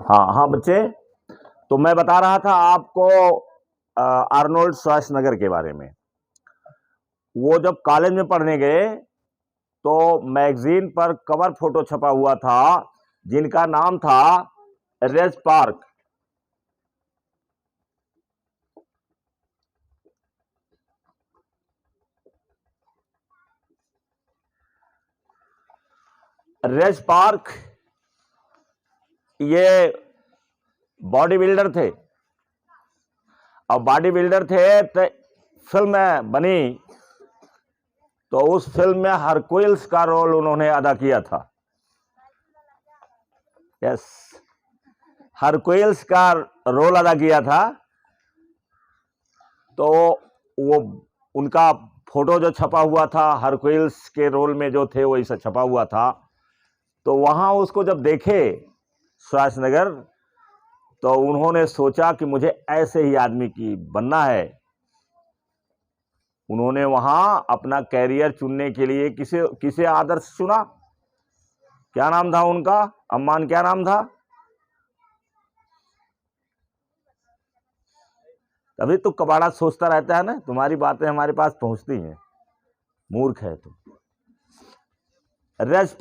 हाँ हाँ बच्चे, तो मैं बता रहा था आपको आर्नोल्ड श्वार्ज़नेगर के बारे में। वो जब कॉलेज में पढ़ने गए तो मैगजीन पर कवर फोटो छपा हुआ था जिनका नाम था रेज पार्क। रेज पार्क ये बॉडी बिल्डर थे, और बॉडी बिल्डर थे तो फिल्म बनी, तो उस फिल्म में हरकुलिस का रोल उन्होंने अदा किया था। यस, हरकुलिस का रोल अदा किया था। तो वो उनका फोटो जो छपा हुआ था, हरकुलिस के रोल में जो थे वही सब छपा हुआ था। तो वहां उसको जब देखे श्वार्ज़नेगर, तो उन्होंने सोचा कि मुझे ऐसे ही आदमी की बनना है। उन्होंने वहां अपना कैरियर चुनने के लिए किसे आदर्श चुना? क्या नाम था उनका? अम्मान, क्या नाम था? तभी तो कबाड़ा सोचता रहता है ना, तुम्हारी बातें हमारे पास पहुंचती हैं। मूर्ख है तुम। रेज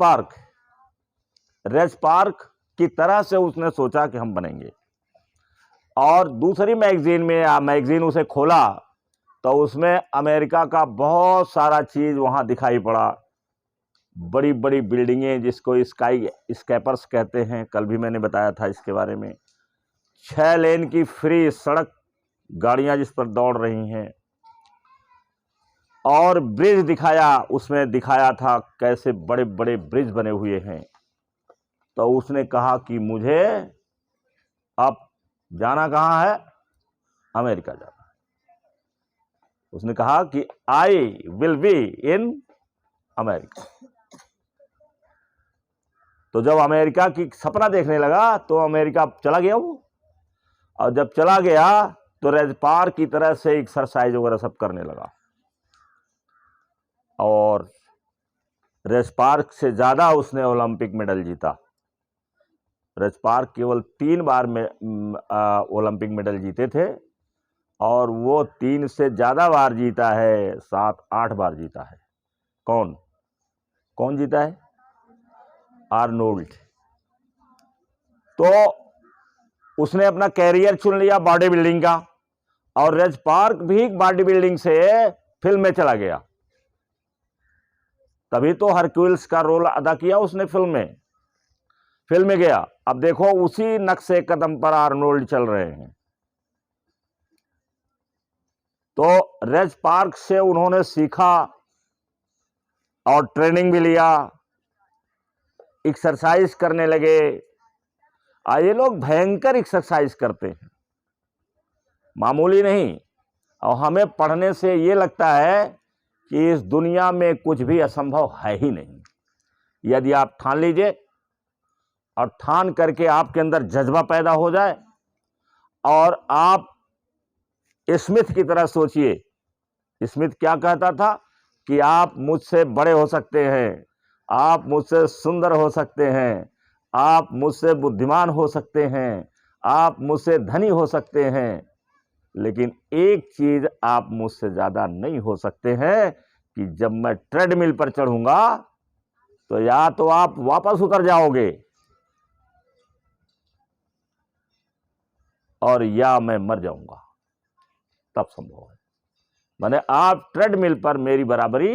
पार्क की तरह से उसने सोचा कि हम बनेंगे। और दूसरी मैगजीन उसे खोला तो उसमें अमेरिका का बहुत सारा चीज वहां दिखाई पड़ा। बड़ी बड़ी बिल्डिंगें जिसको स्काई स्कैपर्स कहते हैं, कल भी मैंने बताया था इसके बारे में। 6 लेन की फ्री सड़क, गाड़ियां जिस पर दौड़ रही हैं, और ब्रिज दिखाया, उसमें दिखाया था कैसे बड़े बड़े ब्रिज बने हुए हैं। तो उसने कहा कि मुझे अब जाना कहाँ है? अमेरिका जाना। उसने कहा कि I will be in America. तो जब अमेरिका की सपना देखने लगा तो अमेरिका चला गया वो। और जब चला गया तो रेज पार्क की तरह से एक्सरसाइज वगैरह सब करने लगा। और रेज पार्क से ज्यादा उसने ओलंपिक मेडल जीता। रेज पार्क केवल 3 बार में ओलंपिक मेडल जीते थे, और वो 3 से ज्यादा बार जीता है, 7-8 बार जीता है। कौन जीता है? आर्नोल्ड। तो उसने अपना कैरियर चुन लिया बॉडी बिल्डिंग का, और रेज पार्क भी बॉडी बिल्डिंग से फिल्म में चला गया। तभी तो हरक्यूलिस का रोल अदा किया उसने फिल्म में गया। अब देखो उसी नक्शे कदम पर आर्नोल्ड चल रहे हैं। तो रेज पार्क से उन्होंने सीखा और ट्रेनिंग भी लिया, एक्सरसाइज करने लगे। ये लोग भयंकर एक्सरसाइज करते हैं, मामूली नहीं। और हमें पढ़ने से ये लगता है कि इस दुनिया में कुछ भी असंभव है ही नहीं। यदि आप ठान लीजिए, और ठान करके आपके अंदर जज्बा पैदा हो जाए, और आप स्मिथ की तरह सोचिए। स्मिथ क्या कहता था कि आप मुझसे बड़े हो सकते हैं, आप मुझसे सुंदर हो सकते हैं, आप मुझसे बुद्धिमान हो सकते हैं, आप मुझसे धनी हो सकते हैं, लेकिन एक चीज आप मुझसे ज्यादा नहीं हो सकते हैं कि जब मैं ट्रेडमिल पर चढ़ूंगा तो या तो आप वापस उतर जाओगे, और या मैं मर जाऊंगा, तब संभव है। माने आप ट्रेडमिल पर मेरी बराबरी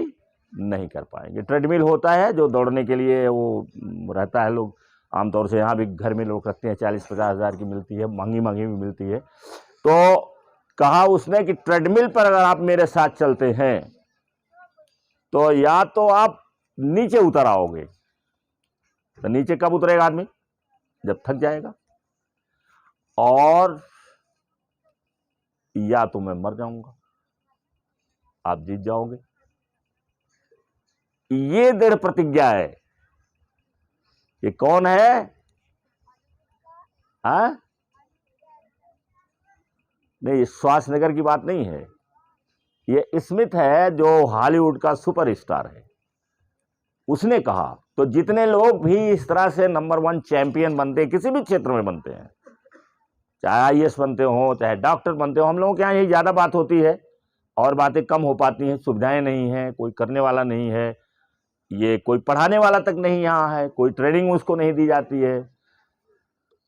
नहीं कर पाएंगे। ट्रेडमिल होता है जो दौड़ने के लिए वो रहता है, लोग आमतौर से यहाँ भी घर में लोग रखते हैं, 40-50 हज़ार की मिलती है, महंगी महंगी भी मिलती है। तो कहा उसने कि ट्रेडमिल पर अगर आप मेरे साथ चलते हैं तो या तो आप नीचे उतर आओगे। तो नीचे कब उतरेगा आदमी? जब थक जाएगा। और या तो मैं मर जाऊंगा, आप जीत जाओगे। ये दृढ़ प्रतिज्ञा है। ये कौन है? नहीं, श्वार्ज़नेगर की बात नहीं है, ये स्मिथ है जो हॉलीवुड का सुपरस्टार है। उसने कहा तो जितने लोग भी इस तरह से नंबर 1 चैंपियन बनते हैं, किसी भी क्षेत्र में बनते हैं, चाहे आईएएस बनते हो, चाहे डॉक्टर बनते हो, हम लोगों के यहाँ यही ज़्यादा बात होती है और बातें कम हो पाती हैं। सुविधाएं नहीं हैं, कोई करने वाला नहीं है, ये कोई पढ़ाने वाला तक नहीं यहाँ है, कोई ट्रेनिंग उसको नहीं दी जाती है।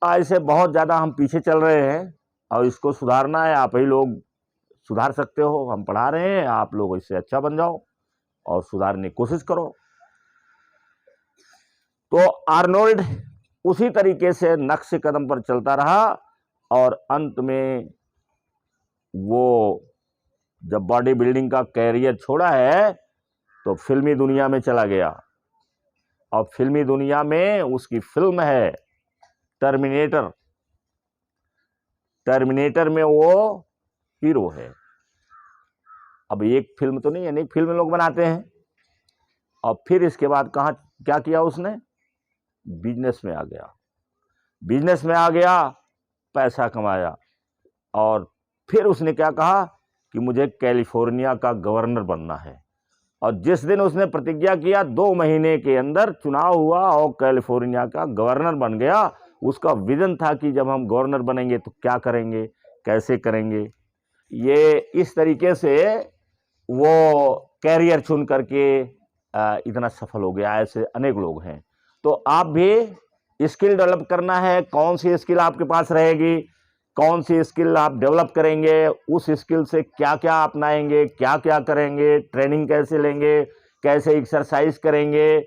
ऐसे बहुत ज़्यादा हम पीछे चल रहे हैं और इसको सुधारना है। आप ही लोग सुधार सकते हो, हम पढ़ा रहे हैं, आप लोग इससे अच्छा बन जाओ और सुधारने की कोशिश करो। तो आर्नोल्ड उसी तरीके से नक्श कदम पर चलता रहा और अंत में वो जब बॉडी बिल्डिंग का कैरियर छोड़ा है तो फिल्मी दुनिया में चला गया और फिल्मी दुनिया में उसकी फिल्म है टर्मिनेटर। टर्मिनेटर में वो हीरो है। अब एक फिल्म तो नहीं है, अनेक फिल्म लोग बनाते हैं। और फिर इसके बाद कहाँ क्या किया उसने? बिजनेस में आ गया। बिजनेस में आ गया, पैसा कमाया और फिर उसने क्या कहा कि मुझे कैलिफोर्निया का गवर्नर बनना है। और जिस दिन उसने प्रतिज्ञा किया 2 महीने के अंदर चुनाव हुआ और कैलिफोर्निया का गवर्नर बन गया। उसका विजन था कि जब हम गवर्नर बनेंगे तो क्या करेंगे, कैसे करेंगे। ये इस तरीके से वो कैरियर चुन करके इतना सफल हो गया। ऐसे अनेक लोग हैं। तो आप भी स्किल डेवलप करना है। कौन सी स्किल आपके पास रहेगी, कौन सी स्किल आप डेवलप करेंगे, उस स्किल से क्या क्या अपनाएंगे, क्या क्या करेंगे, ट्रेनिंग कैसे लेंगे, कैसे एक्सरसाइज करेंगे।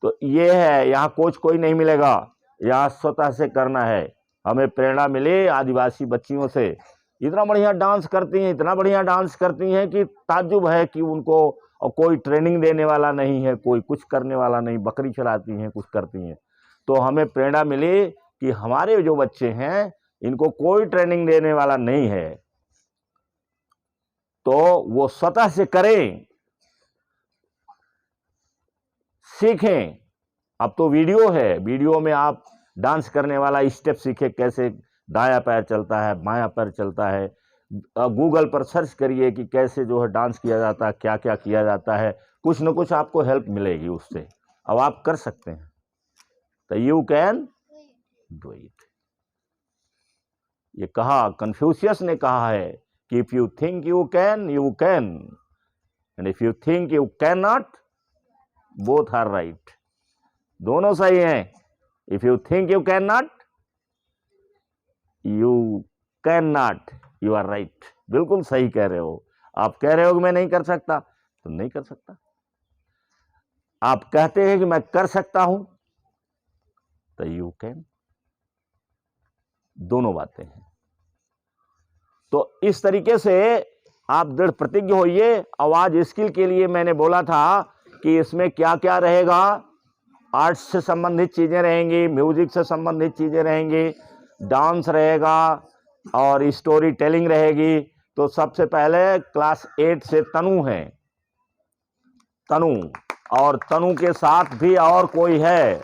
तो ये है, यहाँ कोच कोई नहीं मिलेगा, यहाँ स्वतः से करना है। हमें प्रेरणा मिली आदिवासी बच्चियों से, इतना बढ़िया डांस करती हैं, इतना बढ़िया डांस करती हैं कि ताज्जुब है कि उनको और कोई ट्रेनिंग देने वाला नहीं है, कोई कुछ करने वाला नहीं, बकरी चलाती हैं, कुछ करती हैं। तो हमें प्रेरणा मिली कि हमारे जो बच्चे हैं इनको कोई ट्रेनिंग देने वाला नहीं है, तो वो स्वतः से करें, सीखें। अब तो वीडियो है, वीडियो में आप डांस करने वाला स्टेप सीखे, कैसे दायां पैर चलता है, बायां पैर चलता है। गूगल पर सर्च करिए कि कैसे जो है डांस किया जाता है, क्या क्या किया जाता है। कुछ न कुछ आपको हेल्प मिलेगी उससे। अब आप कर सकते हैं। तो यू कैन डू इट। ये कहा, कन्फ्यूशियस ने कहा है कि if you think you can, you can, and if you think you can not, both are right. दोनों सही हैं। If you think you can not, you can not, you are right. बिल्कुल सही कह रहे हो। आप कह रहे हो कि मैं नहीं कर सकता, तो नहीं कर सकता। आप कहते हैं कि मैं कर सकता हूं, तो यू कैन। दोनों बातें हैं। तो इस तरीके से आप दृढ़ प्रतिज्ञ होइए। आवाज स्किल के लिए मैंने बोला था कि इसमें क्या क्या रहेगा। आर्ट्स से संबंधित चीजें रहेंगी, म्यूजिक से संबंधित चीजें रहेंगी, डांस रहेगा और स्टोरी टेलिंग रहेगी। तो सबसे पहले क्लास 8 से तनु है, तनु, और तनु के साथ भी और कोई है।